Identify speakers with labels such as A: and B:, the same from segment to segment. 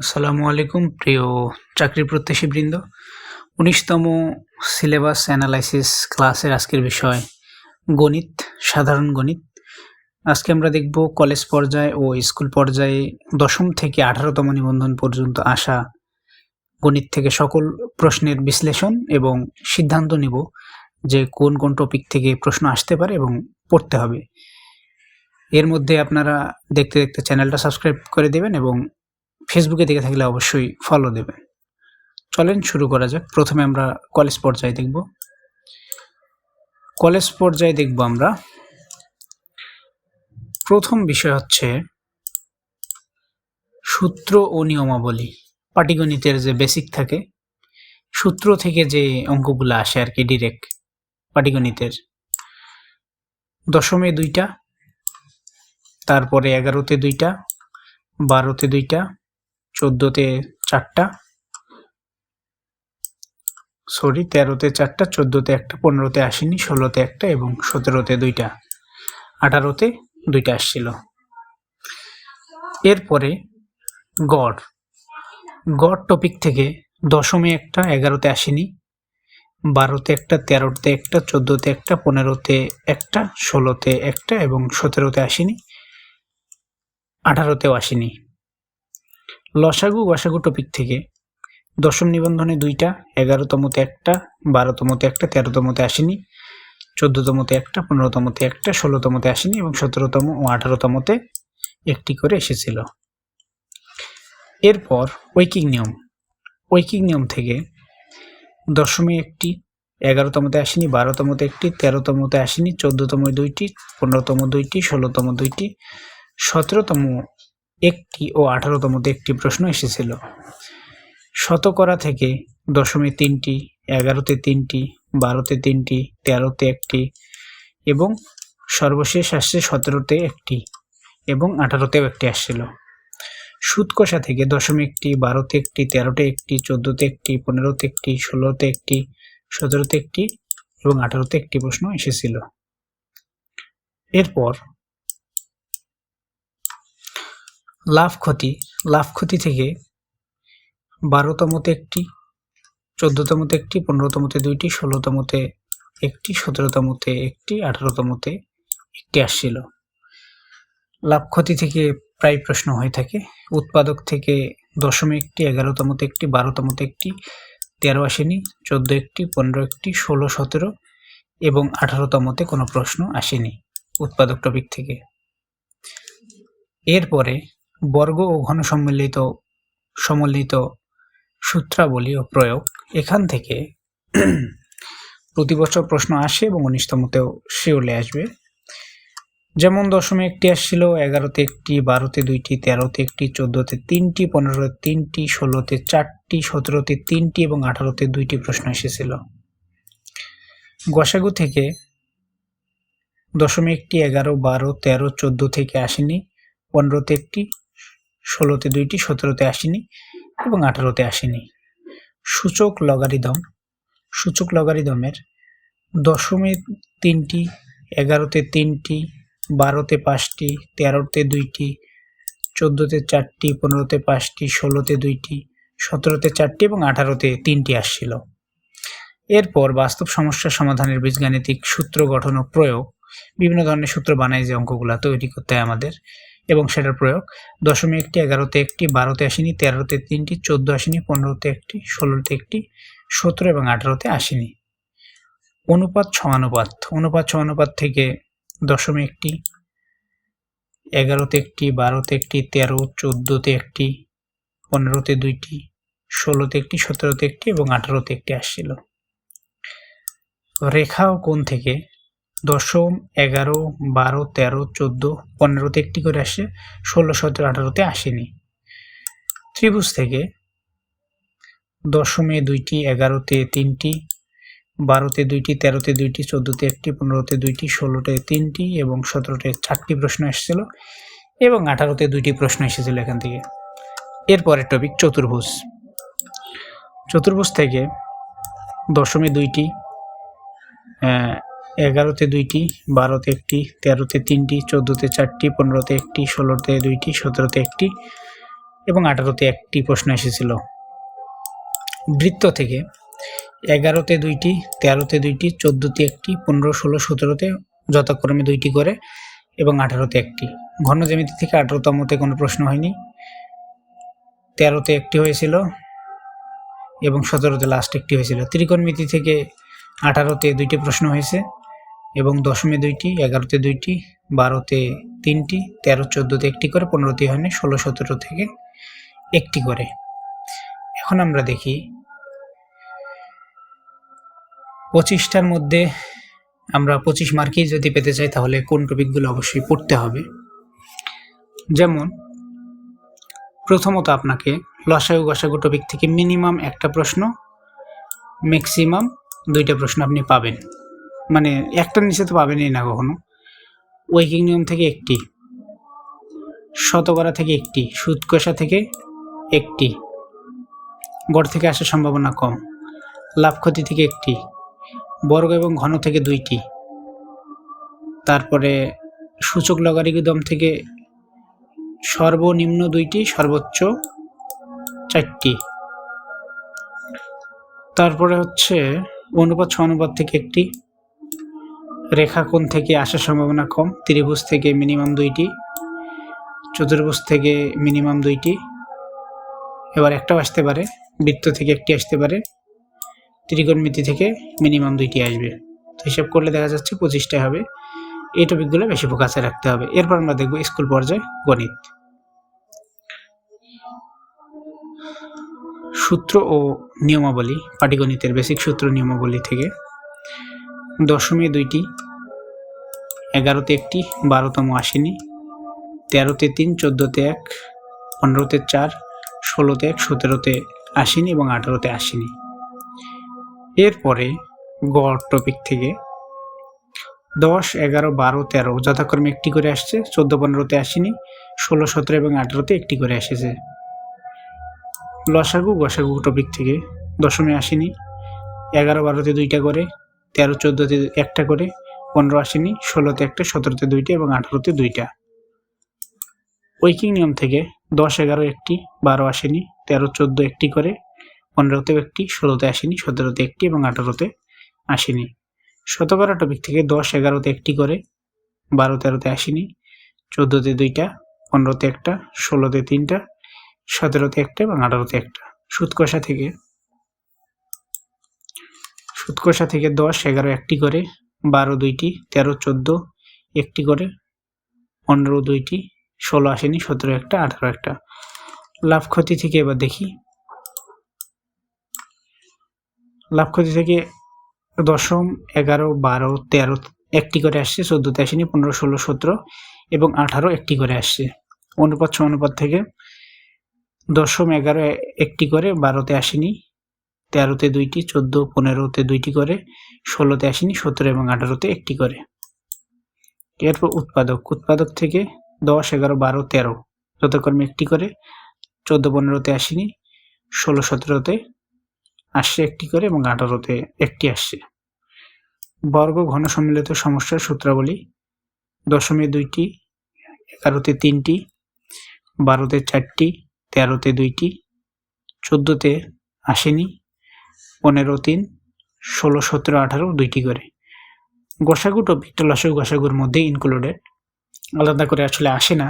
A: আসসালামু আলাইকুম প্রিয় চাকরি প্রত্যাশীবৃন্দ। ১৯তম সিলেবাস অ্যানালাইসিস ক্লাসের আজকের বিষয় গণিত, সাধারণ গণিত। আজকে আমরা দেখব কলেজ পর্যায়ে ও স্কুল পর্যায়ে ১০ম থেকে ১৮তম নিবন্ধন পর্যন্ত আসা গণিত থেকে সকল প্রশ্নের বিশ্লেষণ এবং সিদ্ধান্ত নিব যে কোন কোন টপিক থেকে প্রশ্ন আসতে পারে এবং পড়তে হবে। এর মধ্যে আপনারা দেখতে দেখতে চ্যানেলটা সাবস্ক্রাইব করে দেবেন এবং ফেসবুকে দেখে থাকলে অবশ্যই ফলো দেবেন। চলেন শুরু করা যাক। প্রথমে আমরা কলেজ পর্যায়ে দেখব। কলেজ পর্যায়ে দেখব আমরা প্রথম বিষয় হচ্ছে সূত্র ও নিয়মাবলী। পাটিগণিতের যে বেসিক থাকে, সূত্র থেকে যে অঙ্কগুলো আসে আর কি, ডিরেক্ট পাটিগণিতের। ১০মে ২টা, তারপরে ১১তে ২টা, ১২তে ২টা, ১৪তে ৪টা, ১৩তে ৪টা, ১৪তে ১টা, ১৫তে আসেনি, ১৬তে ১টা এবং ১৭তে ২টা, ১৮তে ২টা আসছিল। এরপরে গড় টপিক থেকে ১০মে ১টা, ১১তে আসেনি, ১২তে ১টা, ১৩তে ১টা, ১৪তে ১টা, ১৫তে ১টা, ১৬তে ১টা এবং ১৭তে আসেনি, ১৮তেও আসেনি। লসাগু গসাগু টপিক থেকে ১০ম নিবন্ধনে ২টা, ১১তমতে ১টা, ১২তমতে ১টা, ১৩তমতে আসেনি, ১৪তমতে 1টা, ১৫তমতে 1টা, ১৬তমতে আসেনি এবং ১৭তম ও ১৮তমতে 1টি করে এসেছিল। এরপর ঐকিক নিয়ম থেকে ১০মে 1টি, ১১তমতে আসেনি, ১২তমতে 1টি, ১৩তমতে আসেনি, ১৪তম 2টি, ১৫তম 2টি, ১৬তম 2টি, ১৭তম 1টি ও ১৮তমতে 1টি প্রশ্ন এসেছিল। শতকরা থেকে ১০মে 3টি, ১১তে 3টি, ১২তে 3টি, ১৩তে 1টি এবং সর্বশেষ আসছে ১৭তে 1টি এবং ১৮তেও 1টি আসছিল। সুদ কষা থেকে ১০মে 1টি, ১২তে 1টি, ১৩তে 1টি, ১৪তে 1টি, ১৫তে 1টি, ১৬তে 1টি, ১৭তে 1টি এবং ১৮তে 1টি প্রশ্ন এসেছিল। এরপর লাভ ক্ষতি থেকে ১২তমতে 1টি, ১৪তমতে 1টি, ১৫তমতে 2টি, ১৬তমতে 1টি, ১৭তমতে 1টি, ১৮তমতে 1টি আসছিল। লাভ ক্ষতি থেকে প্রায় প্রশ্ন হয়ে থাকে। উৎপাদক থেকে ১০মে 1টি, ১১তমতে 1টি, ১২তমতে 1টি, ১৩ আসেনি, ১৪ 1টি, ১৫ 1টি, ১৬ ১৭ এবং ১৮তমতে কোনো প্রশ্ন আসেনি উৎপাদক টপিক থেকে। এরপরে বর্গ ও ঘন সমন্বিত সূত্রাবলী ও প্রয়োগ। এখান থেকে প্রতি বছর প্রশ্ন আসে এবং ১৯তমতেও শিওরলি আসবে। যেমন ১০মে 1টি আসছিল, ১১তে 1টি, ১২তে 2টি, ১৩তে 1টি, ১৪তে 3টি, 15তে 3টি, 16তে 4টি, 17তে 3টি এবং 18তে 2টি প্রশ্ন এসেছিল। গসাগু থেকে ১০মে 1টি, ১১, ১২, ১৩, ১৪ থেকে আসেনি, 15তে 1টি, 16তে 2টি, 17তে আসেনি এবং 18তে আসেনি। সূচক লগারিদমের ১০মে 3টি, ১১তে 3টি, ১২তে 5টি, ১৩তে 2টি, ১৪তে 4টি, 15তে 5টি, 16তে 2টি, 17তে 4টি এবং 18তে 3টি আসছিল। এরপর বাস্তব সমস্যা সমাধানের বীজগাণিতিক সূত্র গঠন ও প্রয়োগ। বিভিন্ন ধরনের সূত্র বানায় যে অঙ্কগুলা তৈরি করতে হয় আমাদের এবং সেটার প্রয়োগ। ১০মে 1টি, ১১তে 1টি, 12তে আসেনি, 13তে 3টি, 14 আসেনি, 15তে 1টি, 16তে 1টি, 17 এবং 18তে আসেনি। অনুপাত সমানুপাত থেকে ১০মে 1টি, ১১তে 1টি, 12তে 1টি, 13, 14তে 1টি, 15তে 2টি, 16তে 1টি, 17তে 1টি এবং 18তে 1টি আসছিল। রেখা ও কোণ থেকে ১০, ১১, ১২, ১৩, ১৪, 15তে 1টি করে আসে, 16, 17, 18তে আসেনি। ত্রিভুজ থেকে ১০মে 2টি, ১১তে 3টি, ১২তে 2টি, 13তে 2টি, 14তে 1টি, 15তে 2টি, 16তে 3টি এবং 17তে 4টি প্রশ্ন এসেছিল এবং 18তে 2টি প্রশ্ন এসেছিল এখান থেকে। এরপরের টপিক চতুর্ভুজ থেকে ১০মে 2টি, ১১তে 2টি, 12তে 1টি, 13তে 3টি, 14তে 4টি, 15তে 1টি, 16তে 2টি, 17তে 1টি, এবং 18তে একটি প্রশ্ন এসেছিল। বৃত্ত থেকে 11তে 2টি, 13তে 2টি, 14তে একটি, 15, 16, 17তে যথাক্রমে 2টি করে এবং 18তে একটি। ঘন জ্যামিতি থেকে 18তমতে কোনো প্রশ্ন হয়নি, 13তে একটি হয়েছিল এবং 17তে লাস্ট একটি হয়েছিল। ত্রিকোণমিতি থেকে 18তে 2টি প্রশ্ন হয়েছে এবং 10মে 2টি, 11তে 2টি, 12তে 3টি, 13, 14তে একটি করে, 15তে হয়নি, 16, 17 থেকে একটি করে। এখন আমরা দেখি 25টার মধ্যে আমরা 25 মার্কই যদি পেতে চাই তাহলে কোন টপিকগুলো অবশ্যই পড়তে হবে। যেমন প্রথমত আপনাকে লসাগু গসাগু টপিক থেকে মিনিমাম একটা প্রশ্ন, ম্যাক্সিমাম 2টা প্রশ্ন আপনি পাবেন, মানে একটার নিচে তো পাবেনই না কখনো। ঐকিক নিয়ম থেকে একটি, শতকরা থেকে একটি, সুদ কষা থেকে একটি, গড় থেকে আসার সম্ভাবনা কম, লাভ ক্ষতি থেকে একটি, বর্গ এবং ঘন থেকে 2টি, তারপরে সূচক লগারিদম থেকে সর্বনিম্ন 2টি, সর্বোচ্চ 4টি, তারপরে হচ্ছে অনুপাত সমানুপাত থেকে একটি, রেখাকোণ থেকে আসার সম্ভাবনা কম, ত্রিভুজ থেকে মিনিমাম 2টি, চতুর্ভুজ থেকে মিনিমাম 2টি, এবার একটাও আসতে পারে, বৃত্ত থেকে একটি আসতে পারে, ত্রিকোণমিতি থেকে মিনিমাম 2টি আসবে। তো হিসাব করলে দেখা যাচ্ছে 25টাই হবে। এই টপিকগুলো বেশি ফোকাসে রাখতে হবে। এরপর আমরা দেখব স্কুল পর্যায়ে গণিত। সূত্র ও নিয়মাবলী, পাটিগণিতের বেসিক সূত্র নিয়মাবলী থেকে 10মে 2টি, 11তে একটি, 12তম আসেনি, 13তে 3, 14তে 1, 15তে 4, 16তে 1, 17তে আসেনি এবং 18তে আসেনি। এরপরে গড় টপিক থেকে 10, 11, 12, 13 যথাক্রমে একটি করে আসছে, 14, 15তে আসেনি, 16, 17 এবং 18তে একটি করে এসেছে। লসাগু গসাগু টপিক থেকে 10মে আসেনি, 11, 12তে 2টা করে, 13, 14তে একটা করে, 15 আসেনি, 16তে একটা, 17তে 2টা এবং 18তে 2টা। ঐকিক নিয়ম থেকে 10, 11 একটি, 12 আসেনি, 13, 14 একটি করে, 15তেও একটি, 16তে আসেনি, 17তে একটি এবং 18তে আসেনি। শতকরা টপিক থেকে 10, 11তে একটি করে, 12, 13তে আসেনি, 14তে 2টা, 15তে একটা, 16তে 3টা, 17তে একটা এবং 18তে একটা। সুদ কষা থেকে 10, 11 একটি করে, 12 2টি, 13, 14 একটি করে, 15 2টি, 16 আসেনি, 17 একটা, 18 একটা। লাভ ক্ষতি থেকে এবার দেখি, লাভ ক্ষতি থেকে 10, 11, 12, 13 একটি করে আসছে, 14তে আসেনি, 15, 16, 17 এবং 18 একটি করে আসছে। অনুপাত সমানুপাত থেকে 10, 11 একটি করে, 12তে আসেনি, 13তে 2টি, 14, 15তে 2টি করে, 16তে আসেনি, 17 এবং 18তে একটি করে। এরপর উৎপাদক থেকে 10, 11, 12, 13 যথাক্রমে একটি করে, 14, 15তে আসেনি, 16, 17তে আসছে একটি করে এবং 18তে একটি আসছে। বর্গ ঘন সম্মিলিত সমস্যার সূত্রাবলী 10মে 2টি, 11তে 3টি, 12তে 4টি, 13তে 2টি, 14তে আসেনি, 15, 3, 16, 17, 18 2টি করে। গসাগু টপিকটা লসাগু গসাগুর মধ্যে ইনক্লুডেড, আলাদা করে আসলে আসে না,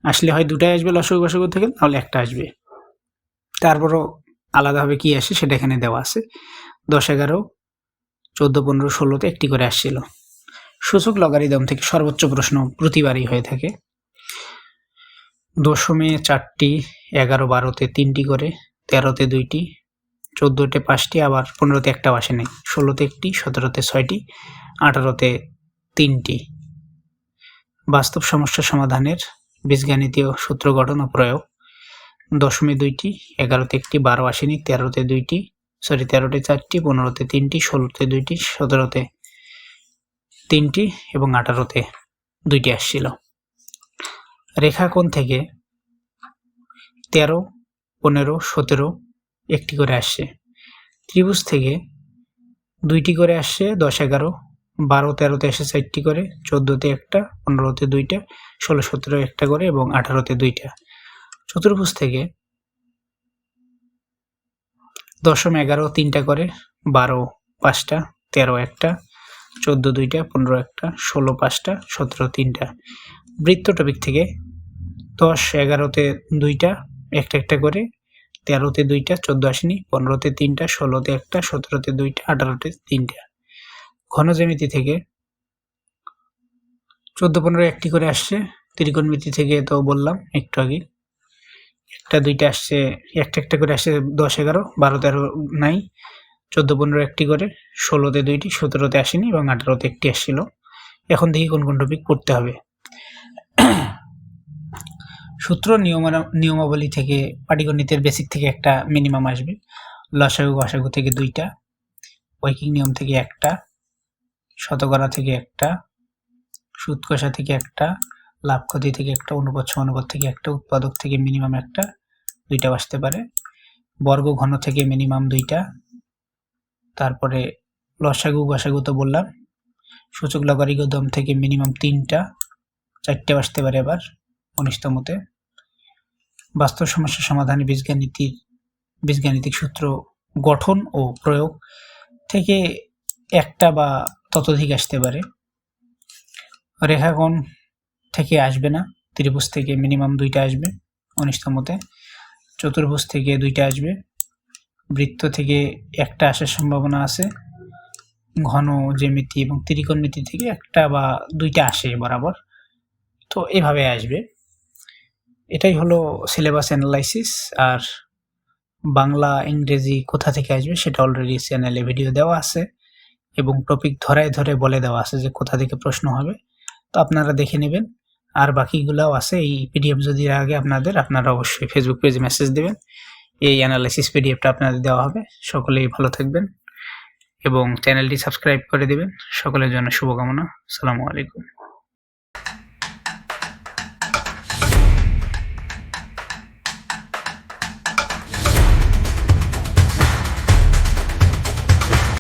A: আসলে হয় 2টাই আসবে লসাগু গসাগু থেকে, নাহলে একটা আসবে। তারপরও আলাদাভাবে কি আসে সেটা এখানে দেওয়া আছে। 10, 11, 14, 15, 16তে একটি করে আসছিল। সূচক লগারিদম থেকে সর্বোচ্চ প্রশ্ন প্রতিবারই হয়ে থাকে। 10মে 4টি, 11, 12তে 3টি করে, 13তে 2টি, 14তে 5টি, আবার 15তে একটাও আসেনি, 16তে একটি, 17তে 6টি, 18তে 3টি। বাস্তব সমস্যা সমাধানের বীজগাণিতীয় সূত্র গঠন ও প্রয়োগ 10মে 2টি, 11তে একটি, 12 আসেনি, 13তে 2টি, 13তে 4টি, 15তে 3টি, 16তে 2টি, 17তে 3টি এবং 18তে 2টি আসছিল। রেখাকোণ থেকে 13, 15, 17 একটি করে আসছে। ত্রিভুজ থেকে 2টি করে আসছে, 10, 11, 12, 13তে আসে 4টি করে, 14তে একটা, 15তে 2টা, 16, 17 একটা করে এবং 18তে 2টা। চতুর্ভুজ থেকে 10, 11 3টা করে, 12 5টা, 13 একটা, 14 2টা, 15 একটা, 16 5টা, 17 3টা। বৃত্ত টপিক থেকে 10, 11তে 2টা, একটা একটা করে, 13তে 2টা, 14 আসেনি, 15তে 3টা, 16তে একটা, 17তে 2টা, 18তে 3টা। ঘন জ্যামিতি থেকে 14 15 একটি করে আসছে। ত্রিকোণমিতি থেকে তো বললাম একটু আগে, একটা 2টা আসছে, একটা একটা করে আসছে 10 11, 12 13 নাই, 14 15 একটি করে, 16তে 2টি, 17তে আসেনি এবং 18তে একটি আসছিল। এখন দেখি কোন কোন টপিক পড়তে হবে। সূত্র নিয়মাবলী থেকে পাটিগণিতের বেসিক থেকে একটা মিনিমাম আসবে। লসাগু গসাগু থেকে 2টা, ঐকিক নিয়ম থেকে একটা, শতকরা থেকে একটা, সুদ কষা থেকে একটা, লাভ ক্ষতি থেকে একটা, অনুপাত সমানুপাত থেকে একটা, উৎপাদক থেকে মিনিমাম একটা, 2টা আসতে পারে। বর্গ ঘন থেকে মিনিমাম 2টা, তারপরে লসাগু গসাগু তো বললাম। সূচক লগারিদম থেকে মিনিমাম 3টা, 4টে আসতে পারে এবার 19তমতে। বাস্তব সমস্যা সমাধানে বীজগাণিতিক সূত্র গঠন ও প্রয়োগ থেকে একটা বা ততোধিক আসতে পারে। রেখাগণ থেকে আসবে না, ত্রিভুজ থেকে মিনিমাম 2টা আসবে 19তমতে। চতুর্ভুজ থেকে 2টা আসবে, বৃত্ত থেকে একটা আসার সম্ভাবনা আছে। ঘন জ্যামিতি এবং ত্রিকোণমিতি থেকে একটা বা 2টা আসে বরাবর, তো এভাবে আসবে। এটাই হলো সিলেবাস অ্যানালাইসিস। আর বাংলা ইংরেজি কোথা থেকে আসবে সেটা অলরেডি চ্যানেলে ভিডিও দেওয়া আছে এবং টপিক ধরায় ধরে বলে দেওয়া আছে যে কোথা থেকে প্রশ্ন হবে, তো আপনারা দেখে নেবেন। আর বাকিগুলাও আছে, এই পিডিএফ যদি আগে আপনারা অবশ্যই ফেসবুক পেজে মেসেজ দেবেন, এই অ্যানালাইসিস পিডিএফটা আপনাদের দেওয়া হবে। সকলেই ভালো থাকবেন এবং চ্যানেলটি সাবস্ক্রাইব করে দেবেন। সকলের জন্য শুভকামনা। আসসালামু আলাইকুম।